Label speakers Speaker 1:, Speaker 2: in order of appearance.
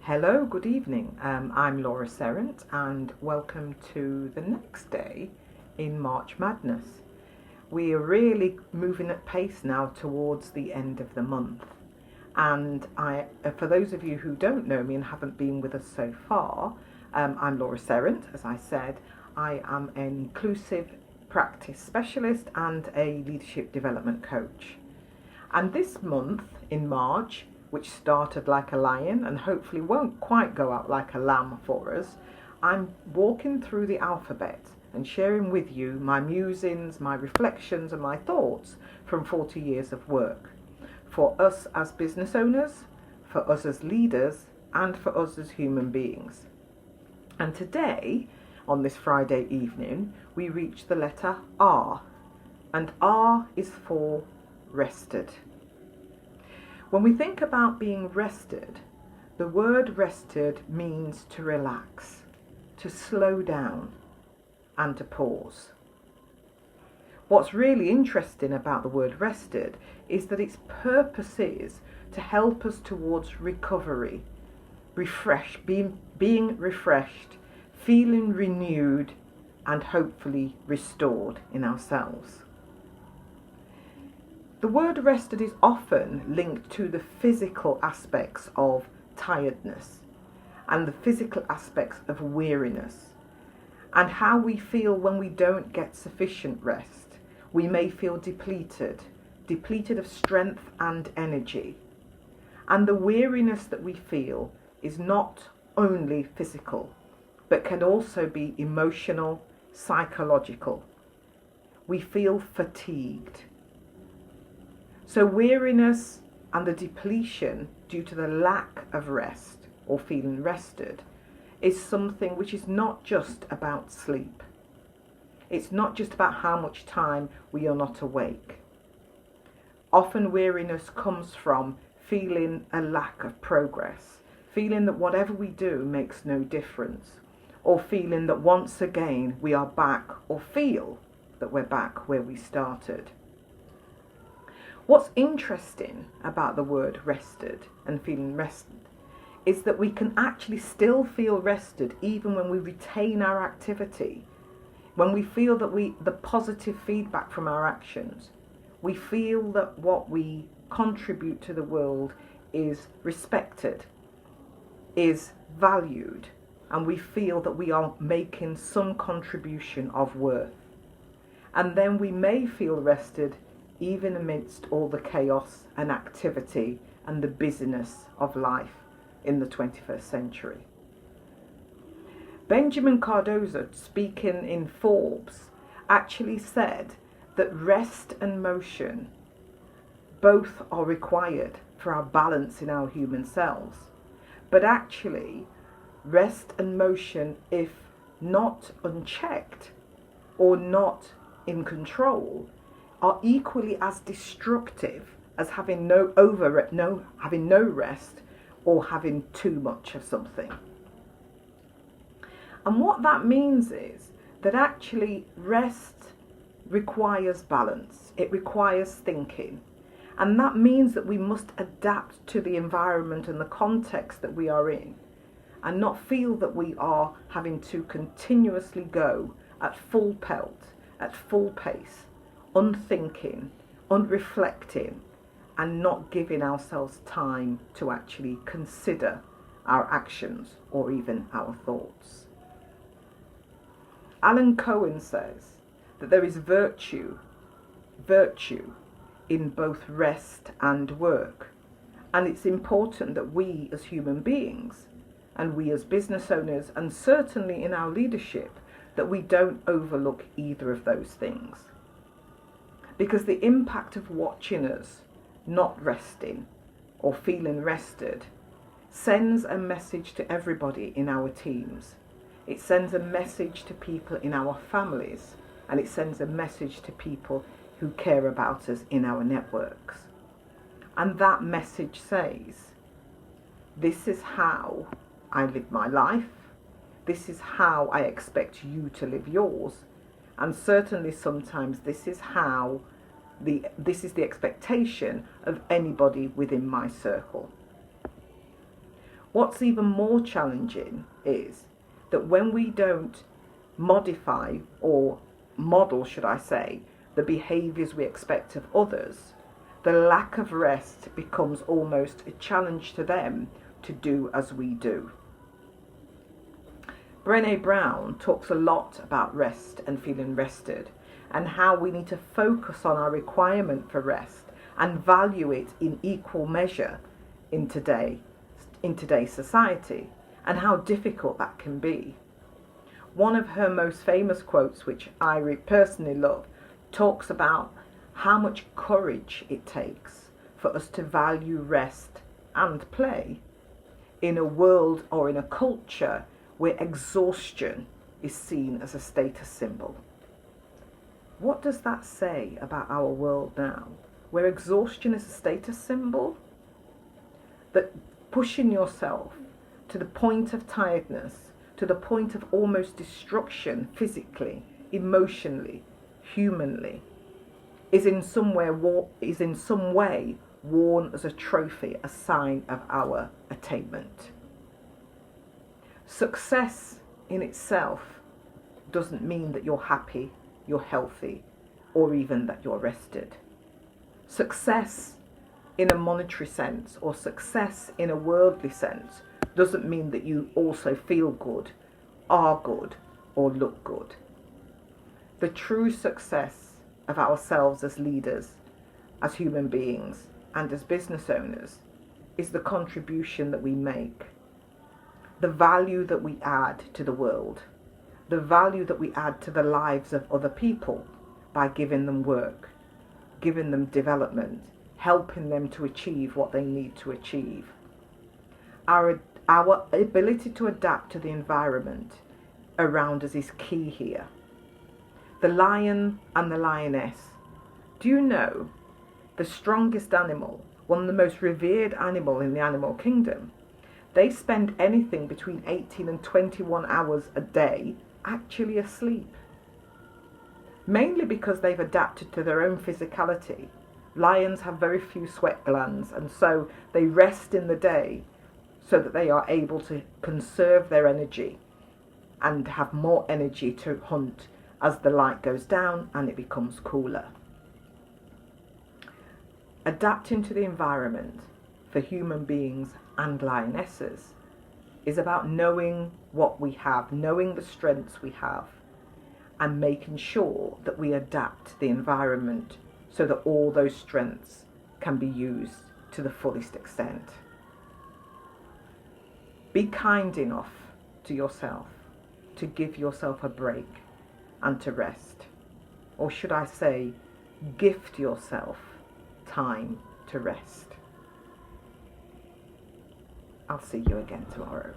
Speaker 1: Hello, good evening. I'm Laura Serrant and welcome to the next day in March Madness. We are really moving at pace now towards the end of the month. And for those of you who don't know me and haven't been with us so far, I'm Laura Serrant, as I said. I am an inclusive practice specialist and a leadership development coach. And this month in March, which started like a lion and hopefully won't quite go out like a lamb for us, I'm walking through the alphabet and sharing with you my musings, my reflections and my thoughts from 40 years of work. For us as business owners, for us as leaders, and for us as human beings. And today, on this Friday evening, we reach the letter R. And R is for rested. When we think about being rested, the word rested means to relax, to slow down, and to pause. What's really interesting about the word rested is that its purpose is to help us towards recovery, being refreshed, feeling renewed, and hopefully restored in ourselves. The word rested is often linked to the physical aspects of tiredness and the physical aspects of weariness and how we feel when we don't get sufficient rest. We may feel depleted of strength and energy. And the weariness that we feel is not only physical, but can also be emotional, psychological. We feel fatigued. So weariness and the depletion due to the lack of rest or feeling rested is something which is not just about sleep. It's not just about how much time we are not awake. Often weariness comes from feeling a lack of progress, feeling that whatever we do makes no difference, or feeling that once again we are back or feel that we're back where we started. What's interesting about the word rested and feeling rested is that we can actually still feel rested even when we retain our activity. When we feel that the positive feedback from our actions, we feel that what we contribute to the world is respected, is valued, and we feel that we are making some contribution of worth. And then we may feel rested even amidst all the chaos and activity and the busyness of life in the 21st century. Benjamin Cardozo, speaking in Forbes, actually said that rest and motion both are required for our balance in our human selves. But actually, rest and motion, if not unchecked or not in control, are equally as destructive as having no rest or having too much of something. And what that means is that actually rest requires balance. It requires thinking. And that means that we must adapt to the environment and the context that we are in and not feel that we are having to continuously go at full pelt, at full pace, unthinking, unreflecting, and not giving ourselves time to actually consider our actions or even our thoughts. Alan Cohen says that there is virtue in both rest and work, and it's important that we as human beings and we as business owners and certainly in our leadership that we don't overlook either of those things. Because the impact of watching us not resting or feeling rested sends a message to everybody in our teams. It sends a message to people in our families, and it sends a message to people who care about us in our networks. And that message says, this is how I live my life, this is how I expect you to live yours, and certainly sometimes this is the expectation of anybody within my circle. What's even more challenging is that when we don't modify or model, should I say, the behaviours we expect of others, the lack of rest becomes almost a challenge to them to do as we do. Brené Brown talks a lot about rest and feeling rested, and how we need to focus on our requirement for rest and value it in equal measure in today's society, and how difficult that can be. One of her most famous quotes, which I personally love, talks about how much courage it takes for us to value rest and play in a world or in a culture where exhaustion is seen as a status symbol. What does that say about our world now, where exhaustion is a status symbol? That pushing yourself to the point of tiredness, to the point of almost destruction physically, emotionally, humanly, is in some way worn as a trophy, a sign of our attainment. Success in itself doesn't mean that you're happy, you're healthy, or even that you're rested. Success in a monetary sense, or success in a worldly sense, doesn't mean that you also feel good, are good, or look good. The true success of ourselves as leaders, as human beings, and as business owners is the contribution that we make, the value that we add to the world, the value that we add to the lives of other people by giving them work, giving them development, helping them to achieve what they need to achieve. Our ability to adapt to the environment around us is key here. The lion and the lioness. Do you know the strongest animal, one of the most revered animal in the animal kingdom, they spend anything between 18 and 21 hours a day actually asleep. Mainly because they've adapted to their own physicality. Lions have very few sweat glands, and so they rest in the day so that they are able to conserve their energy and have more energy to hunt as the light goes down and it becomes cooler. Adapting to the environment for human beings and lionesses is about knowing what we have, knowing the strengths we have, and making sure that we adapt to the environment so that all those strengths can be used to the fullest extent. Be kind enough to yourself to give yourself a break and to rest. Or should I say, gift yourself time to rest. I'll see you again tomorrow.